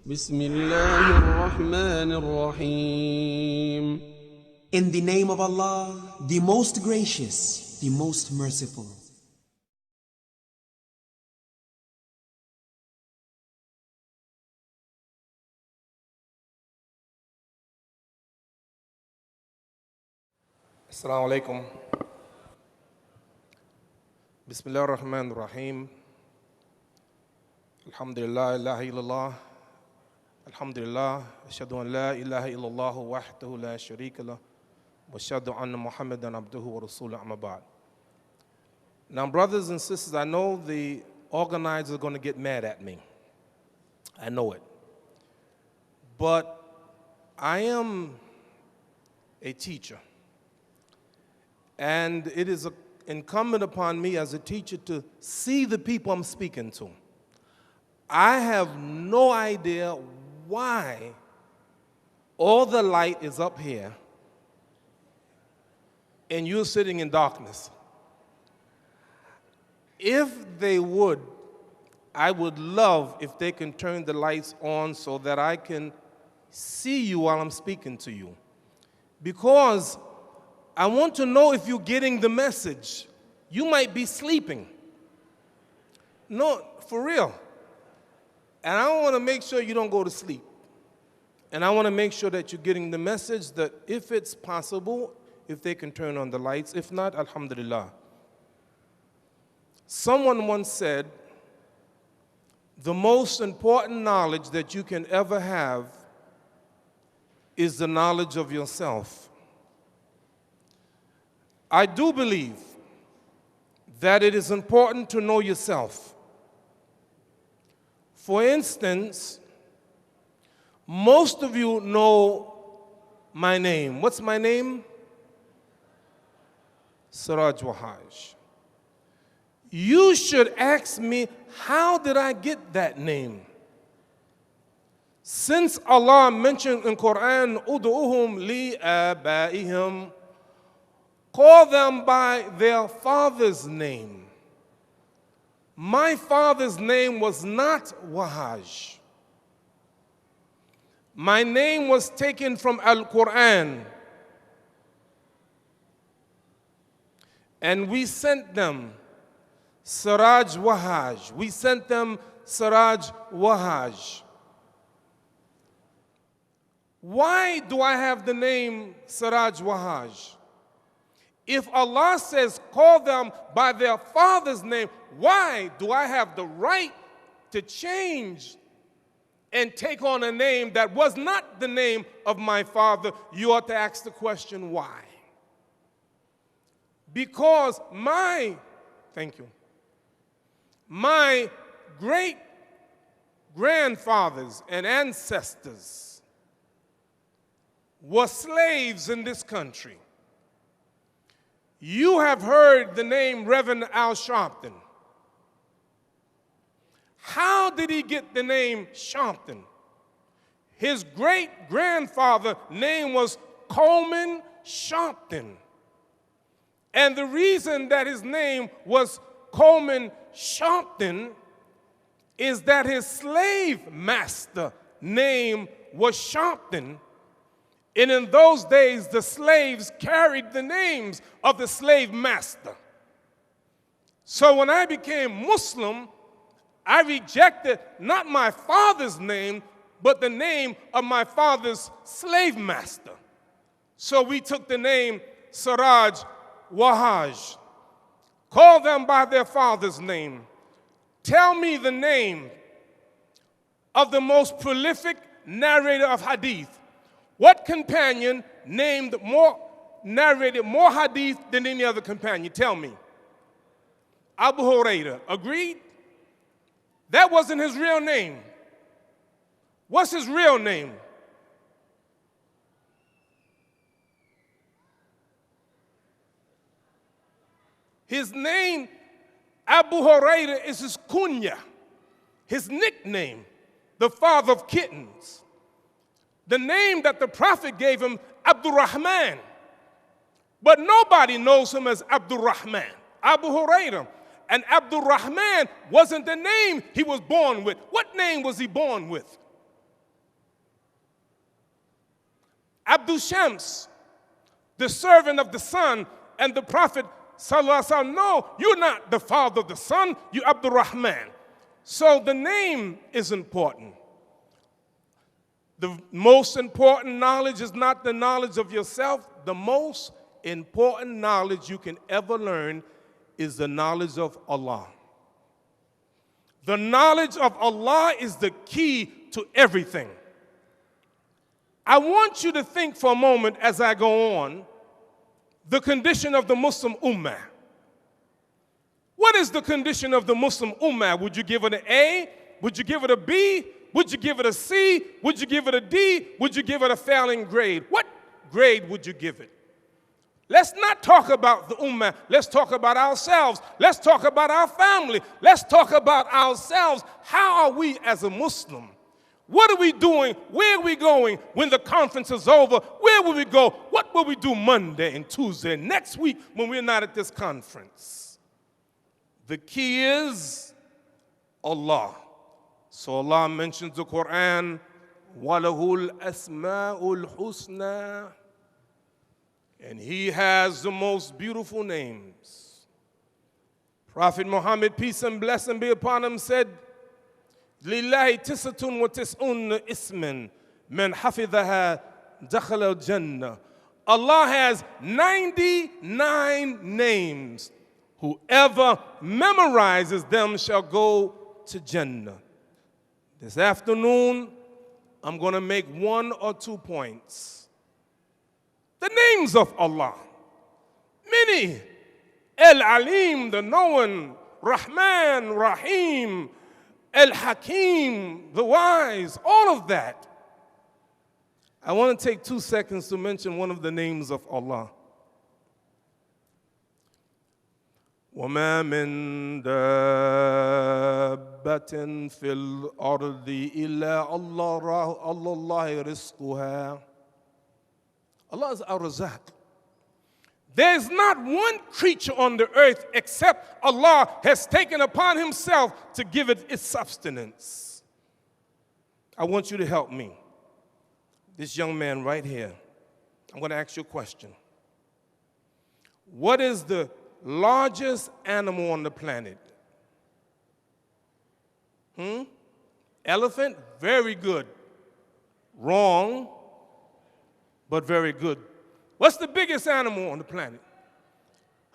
بسم الله الرحمن الرحيم. In the name of Allah, the most gracious, the most merciful. Assalamu alaikum. Bismillah ar-Rahman ar-Rahim. Alhamdulillah, ilaha illallah. Alhamdulillah, ashhadu an la ilaha illallah wahdahu la sharika lah. Wa ashhadu anna Muhammadan abduhu wa rasuluhu amma ba'd. Now, brothers and sisters, I know the organizers are going to get mad at me. I know it. But I am a teacher. And it is incumbent upon me as a teacher to see the people I'm speaking to. I have no idea why all the light is up here and you're sitting in darkness. If they would, I would love if they can turn the lights on so that I can see you while I'm speaking to you. Because I want to know if you're getting the message. You might be sleeping. No, for real. And I want to make sure you don't go to sleep. And I want to make sure that you're getting the message that if it's possible, if they can turn on the lights. If not, alhamdulillah. Someone once said, the most important knowledge that you can ever have is the knowledge of yourself. I do believe that it is important to know yourself. For instance, most of you know my name. What's my name? Siraj Wahhaj. You should ask me, how did I get that name? Since Allah mentioned in Quran, Udu'uhum li abaihim, call them by their father's name. My father's name was not Wahhaj. My name was taken from Al-Quran. And we sent them Siraj Wahhaj. We sent them Siraj Wahhaj. Why do I have the name Siraj Wahhaj? If Allah says, call them by their father's name, why do I have the right to change and take on a name that was not the name of my father? You ought to ask the question, why? Because my great-grandfathers and ancestors were slaves in this country. You have heard the name Reverend Al Sharpton. How did he get the name Sharpton? His great-grandfather's name was Coleman Sharpton. And the reason that his name was Coleman Sharpton is that his slave master name was Sharpton. And in those days, the slaves carried the names of the slave master. So when I became Muslim, I rejected not my father's name, but the name of my father's slave master. So we took the name Siraj Wahhaj. Call them by their father's name. Tell me the name of the most prolific narrator of hadith. What companion narrated more hadith than any other companion? Tell me. Abu Hurairah. Agreed? That wasn't his real name. What's his real name? His name, Abu Hurairah, is his kunya, his nickname, the father of kittens. The name that the Prophet gave him, Abdurrahman. But nobody knows him as Abdurrahman, Abu Hurairah. And Abdurrahman wasn't the name he was born with. What name was he born with? Abdul Shams, the servant of the sun, and the Prophet sallallahu alaihi wasallam, no, you're not the father of the son, you're Abdul Rahman. So the name is important. The most important knowledge is not the knowledge of yourself. The most important knowledge you can ever learn is the knowledge of Allah. The knowledge of Allah is the key to everything. I want you to think for a moment as I go on the condition of the Muslim Ummah. What is the condition of the Muslim Ummah? Would you give it an A? Would you give it a B? Would you give it a C? Would you give it a D? Would you give it a failing grade? What grade would you give it? Let's not talk about the Ummah. Let's talk about ourselves. Let's talk about our family. Let's talk about ourselves. How are we as a Muslim? What are we doing? Where are we going when the conference is over? Where will we go? What will we do Monday and Tuesday next week when we're not at this conference? The key is Allah. So Allah mentions the Quran, وَلَهُ الْأَسْمَاءُ الْحُسْنَى, and He has the most beautiful names. Prophet Muhammad, peace and blessing be upon him, said, لِلَّهِ تِسَةٌ وَتِسْعُونَ إِسْمًا مَنْ حَفِظَهَا دَخَلَ الْجَنَّةِ. Allah has 99 names. Whoever memorizes them shall go to Jannah. This afternoon, I'm going to make 1 or 2 points. The names of Allah. Many. El-Alim, the known, Rahman, Rahim, El-Hakim, the wise, all of that. I want to take 2 seconds to mention one of the names of Allah. وَمَا مِن دَابَّةٍ فِي الْأَرْضِ إِلَّا اللَّهِ رِزْقُهَا. Allah is Ar-Razaq. There is not one creature on the earth except Allah has taken upon Himself to give it its sustenance. I want you to help me. This young man right here, I'm going to ask you a question. What is the largest animal on the planet? Elephant? Very good. Wrong, but very good. What's the biggest animal on the planet?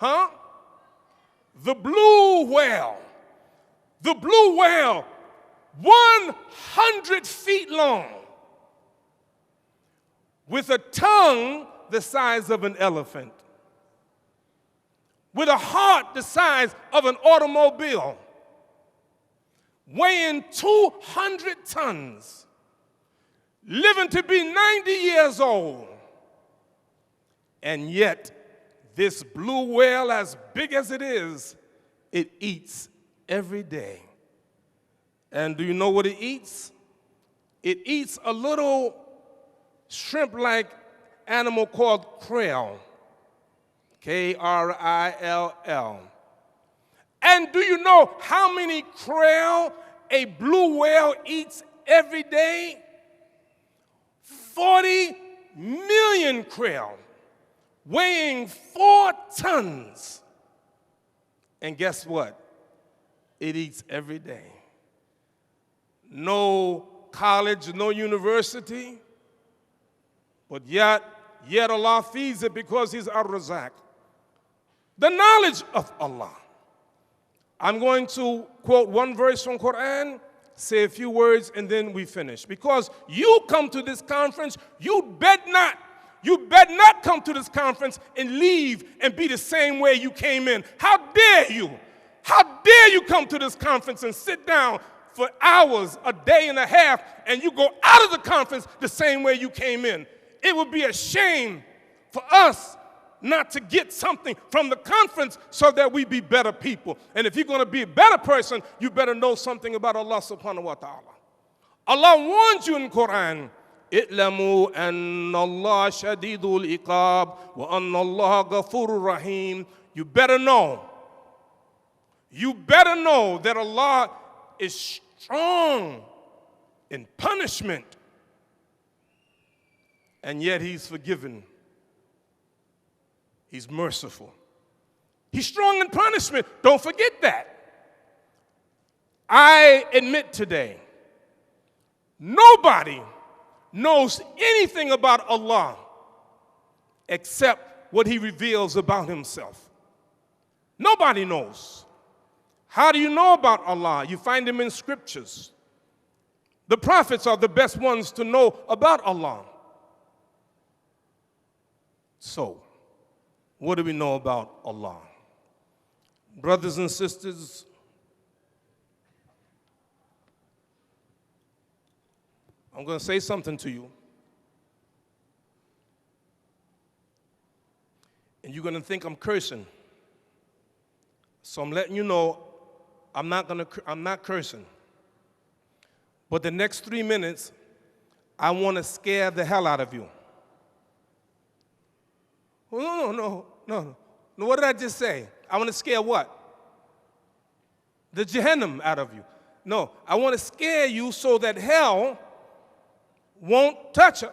The blue whale. The blue whale, 100 feet long, with a tongue the size of an elephant, with a heart the size of an automobile, weighing 200 tons, living to be 90 years old. And yet, this blue whale, as big as it is, it eats every day. And do you know what it eats? It eats a little shrimp-like animal called krill. K-R-I-L-L. And do you know how many krill a blue whale eats every day? 40 million krill, weighing 4 tons. And guess what? It eats every day. No college, no university, but yet Allah feeds it because He's Ar-Razaq. The knowledge of Allah. I'm going to quote one verse from Quran, say a few words, and then we finish. Because you come to this conference, you bet not come to this conference and leave and be the same way you came in. How dare you? How dare you come to this conference and sit down for hours, a day and a half, and you go out of the conference the same way you came in? It would be a shame for us not to get something from the conference so that we be better people. And if you're going to be a better person, you better know something about Allah subhanahu wa ta'ala. Allah warns you in Quran, اِعْلَمُوا أَنَّ اللَّهَ شَدِيدُ الْعِقَابِ وَأَنَّ اللَّهَ غَفُورٌ رَحِيمٌ. You better know that Allah is strong in punishment and yet he's forgiving. He's merciful. He's strong in punishment. Don't forget that. I admit today, nobody knows anything about Allah except what he reveals about himself. Nobody knows. How do you know about Allah? You find him in scriptures. The prophets are the best ones to know about Allah. So, what do we know about Allah? Brothers and sisters, I'm going to say something to you. And you're going to think I'm cursing. So I'm letting you know I'm not cursing. But the next 3 minutes, I want to scare the hell out of you. Oh, no. What did I just say? I want to scare what? The Jahannam out of you. No, I want to scare you so that hell won't touch her.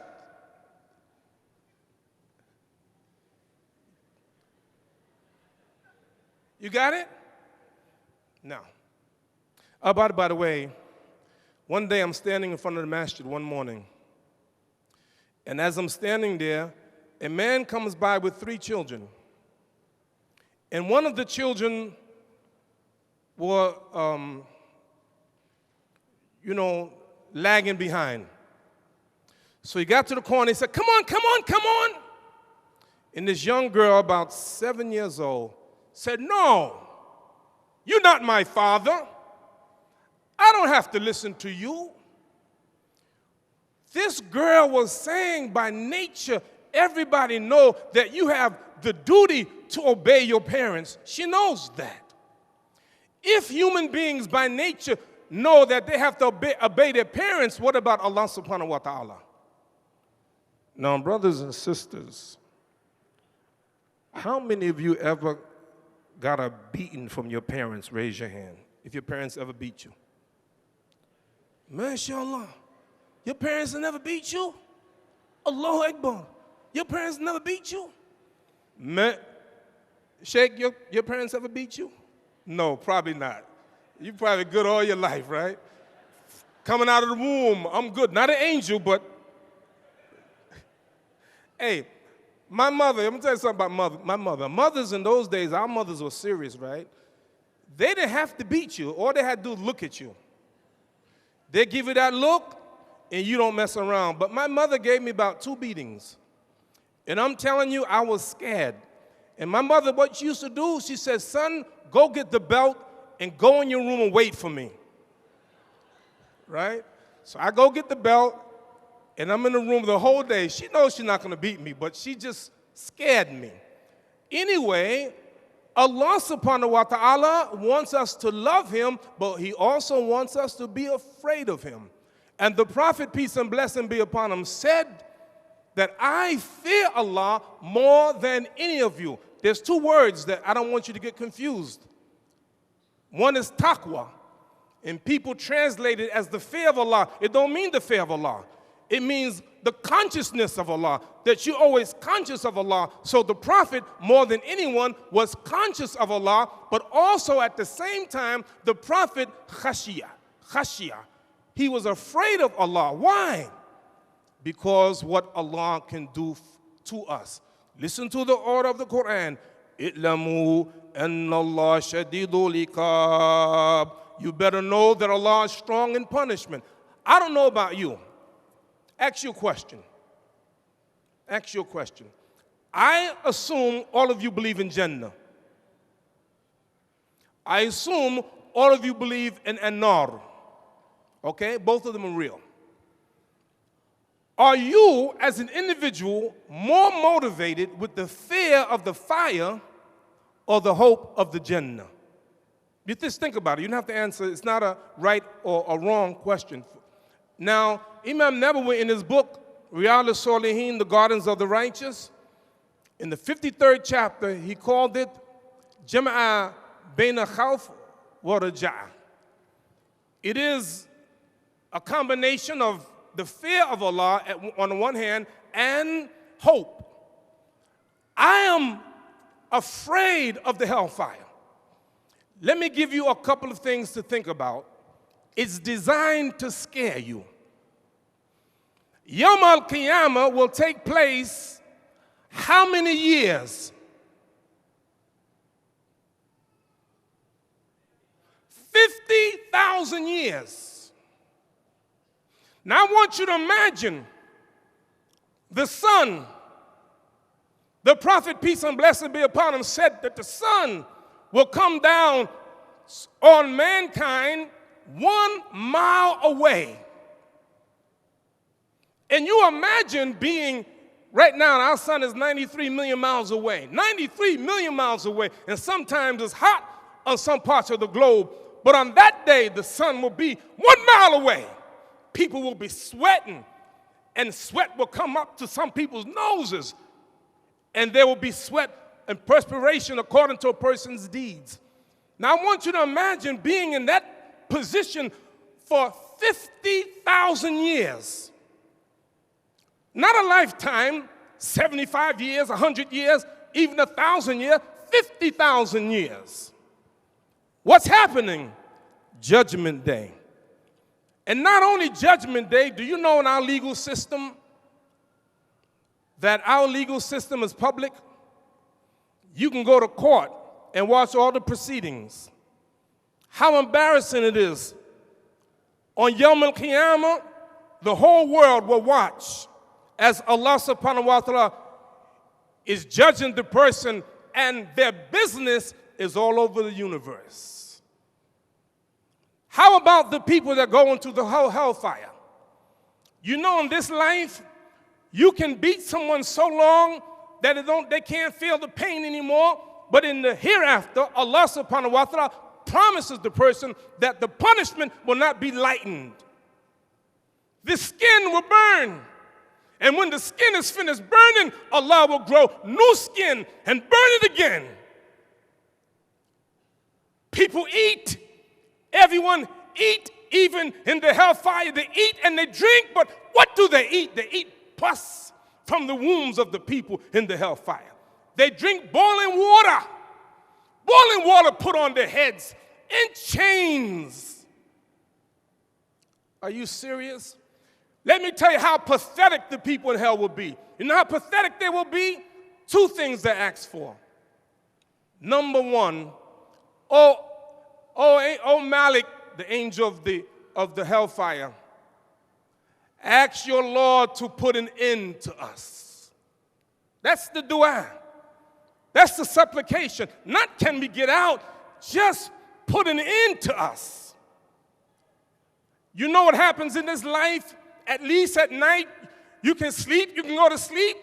You got it? Now, by the way, one day I'm standing in front of the masjid one morning, and as I'm standing there, a man comes by with 3 children. And one of the children were, lagging behind. So he got to the corner, he said, come on. And this young girl, about 7 years old, said, no, you're not my father. I don't have to listen to you. This girl was saying by nature, everybody know that you have the duty to obey your parents. She knows that. If human beings by nature know that they have to obey their parents, what about Allah subhanahu wa ta'ala? Now, brothers and sisters, how many of you ever got a beating from your parents? Raise your hand. If your parents ever beat you. MashaAllah. Your parents never beat you? Allahu Akbar. Your parents never beat you? Sheikh, your parents ever beat you? No, probably not. You probably good all your life, right? Coming out of the womb, I'm good. Not an angel, but hey, my mother, let me tell you something about my mother. Mothers in those days, our mothers were serious, right? They didn't have to beat you. All they had to do was look at you. They give you that look, and you don't mess around. But my mother gave me about 2 beatings. And I'm telling you, I was scared. And my mother, what she used to do, she said, son, go get the belt and go in your room and wait for me. Right? So I go get the belt, and I'm in the room the whole day. She knows she's not going to beat me, but she just scared me. Anyway, Allah subhanahu wa ta'ala wants us to love him, but he also wants us to be afraid of him. And the Prophet, peace and blessing be upon him, said that I fear Allah more than any of you. There's 2 words that I don't want you to get confused. One is taqwa, and people translate it as the fear of Allah. It don't mean the fear of Allah. It means the consciousness of Allah, that you're always conscious of Allah. So the Prophet, more than anyone, was conscious of Allah, but also at the same time, the Prophet khashiyah. He was afraid of Allah. Why? Because what Allah can do to us. Listen to the order of the Quran. I'lamu anna Allah shadidul iqab. You better know that Allah is strong in punishment. I don't know about you. Ask you a question. I assume all of you believe in Jannah. I assume all of you believe in An-Nar. Okay? Both of them are real. Are you, as an individual, more motivated with the fear of the fire or the hope of the Jannah? You just think about it. You don't have to answer. It's not a right or a wrong question. Now, Imam Nawawi, in his book, Riyadh al-Salihin, The Gardens of the Righteous, in the 53rd chapter, he called it Jama'a Baina Khawf wa Raja'a. It is a combination of the fear of Allah on the one hand and hope. I am afraid of the hellfire. Let me give you a couple of things to think about. It's designed to scare you. Yawm al-Qiyamah will take place how many years? 50,000 years. Now I want you to imagine the sun. The prophet, peace and blessing be upon him, said that the sun will come down on mankind 1 mile away. And you imagine being, right now our sun is 93 million miles away. 93 million miles away. And sometimes it's hot on some parts of the globe. But on that day, the sun will be 1 mile away. People will be sweating. And sweat will come up to some people's noses. And there will be sweat and perspiration according to a person's deeds. Now I want you to imagine being in that position for 50,000 years. Not a lifetime, 75 years, 100 years, even 1,000 years, 50,000 years. What's happening? Judgment Day. And not only Judgment Day, do you know in our legal system that our legal system is public? You can go to court and watch all the proceedings. How embarrassing it is. On Yawm al-Qiyamah, the whole world will watch as Allah subhanahu wa ta'ala is judging the person, and their business is all over the universe. How about the people that go into the hellfire? You know, in this life, you can beat someone so long that they can't feel the pain anymore, but in the hereafter, Allah subhanahu wa ta'ala promises the person that the punishment will not be lightened. The skin will burn. And when the skin is finished burning, Allah will grow new skin and burn it again. People eat. Everyone eat, even in the hellfire. They eat and they drink, but what do they eat? They eat pus from the wombs of the people in the hellfire. They drink boiling water. Boiling water put on their heads in chains. Are you serious? Let me tell you how pathetic the people in hell will be. You know how pathetic they will be? 2 things they ask for. Number 1, oh Malik, the angel of the hellfire, ask your Lord to put an end to us. That's the dua. That's the supplication. Not can we get out, just put an end to us. You know what happens in this life? At least at night, you can sleep, you can go to sleep,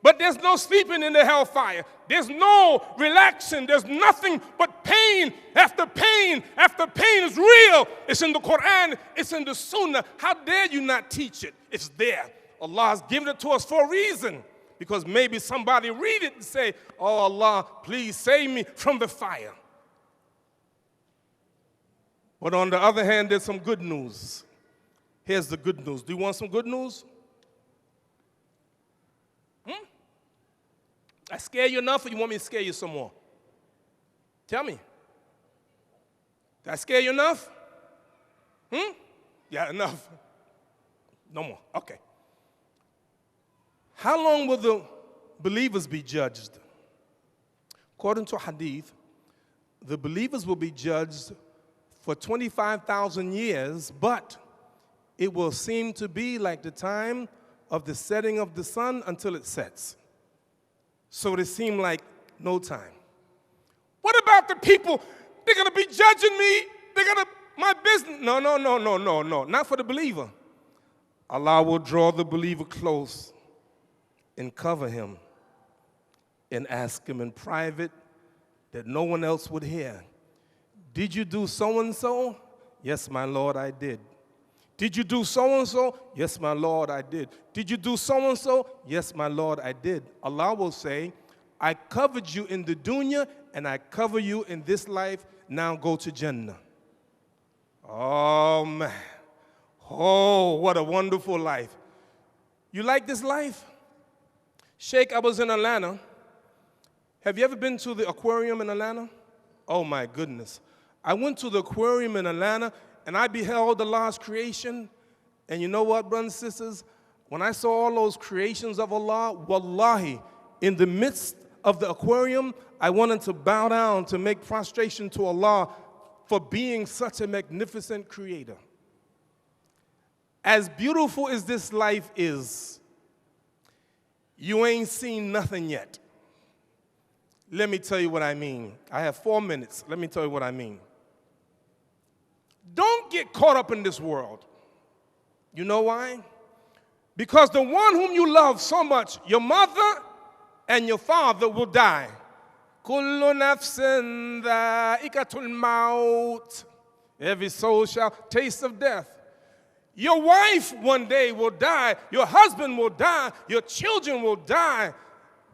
but there's no sleeping in the hellfire. There's no relaxing. There's nothing but pain after pain after pain is real. It's in the Quran. It's in the Sunnah. How dare you not teach it? It's there. Allah has given it to us for a reason, because maybe somebody read it and say, oh, Allah, please save me from the fire. But on the other hand, there's some good news. Here's the good news. Do you want some good news? I scare you enough, or you want me to scare you some more? Tell me. Did I scare you enough? Yeah, enough. No more. Okay. How long will the believers be judged? According to Hadith, the believers will be judged for 25,000 years, but it will seem to be like the time of the setting of the sun until it sets. So it seemed like no time. What about the people? They're going to be judging me. They're going to, my business. No. Not for the believer. Allah will draw the believer close and cover him and ask him in private that no one else would hear. Did you do so-and-so? Yes, my Lord, I did. Did you do so-and-so? Yes, my Lord, I did. Did you do so-and-so? Yes, my Lord, I did. Allah will say, I covered you in the dunya and I cover you in this life. Now go to Jannah. Oh, man. Oh, what a wonderful life. You like this life? Sheikh, I was in Atlanta. Have you ever been to the aquarium in Atlanta? Oh my goodness. I went to the aquarium in Atlanta and I beheld Allah's creation. And you know what, brothers and sisters? When I saw all those creations of Allah, wallahi, in the midst of the aquarium, I wanted to bow down to make prostration to Allah for being such a magnificent creator. As beautiful as this life is, you ain't seen nothing yet. Let me tell you what I mean. I have 4 minutes. Let me tell you what I mean. Don't get caught up in this world. You know why? Because the one whom you love so much, your mother and your father, will die. Kullu nafsin dha'iqatul maut. Every soul shall taste of death. Your wife one day will die. Your husband will die. Your children will die.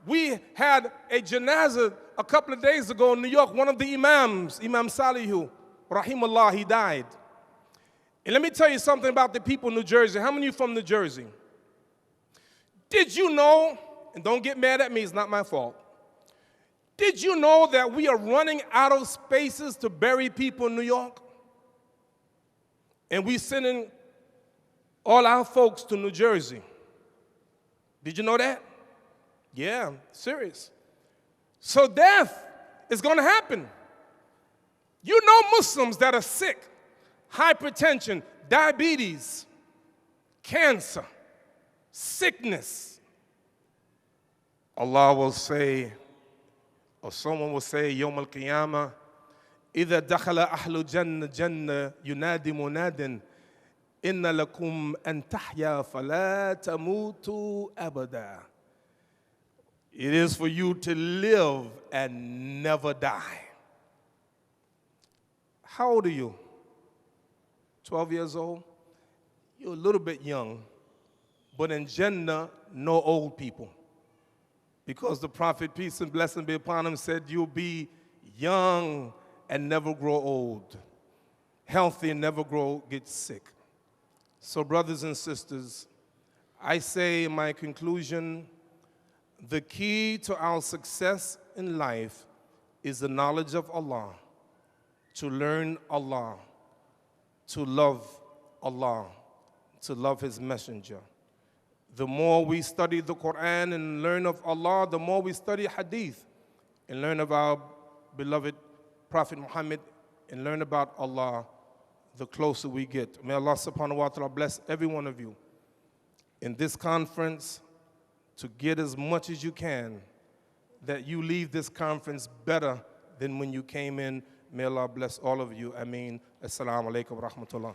We had a janazah a couple of days ago in New York. One of the imams, Imam Salihu, rahimahullah, he died. And let me tell you something about the people in New Jersey. How many of you from New Jersey? Did you know, and don't get mad at me, it's not my fault. Did you know that we are running out of spaces to bury people in New York? And we sending all our folks to New Jersey. Did you know that? Yeah, serious. So death is going to happen. You know Muslims that are sick, hypertension, diabetes, cancer, sickness. Allah will say, or someone will say, Yawm al-Qiyamah, إِذَا دَخَلَ أَهْلُ جَنَّ جَنَّ يُنَادِ مُنَادٍ إِنَّ لَكُمْ أَن تَحْيَا فَلَا تَمُوتُوا أَبَدًا. It is for you to live and never die. How old are you? 12 years old? You're a little bit young, but in Jannah, no old people. Because the Prophet, peace and blessing be upon him, said you'll be young and never grow old, healthy and never get sick. So brothers and sisters, I say in my conclusion, the key to our success in life is the knowledge of Allah, to learn Allah, to love Allah, to love His messenger. The more we study the Quran and learn of Allah, the more we study Hadith and learn of our beloved Prophet Muhammad and learn about Allah, the closer we get. May Allah subhanahu wa ta'ala bless every one of you in this conference to get as much as you can, that you leave this conference better than when you came in. May Allah bless all of you. Ameen. Assalamu alaikum wa rahmatullah.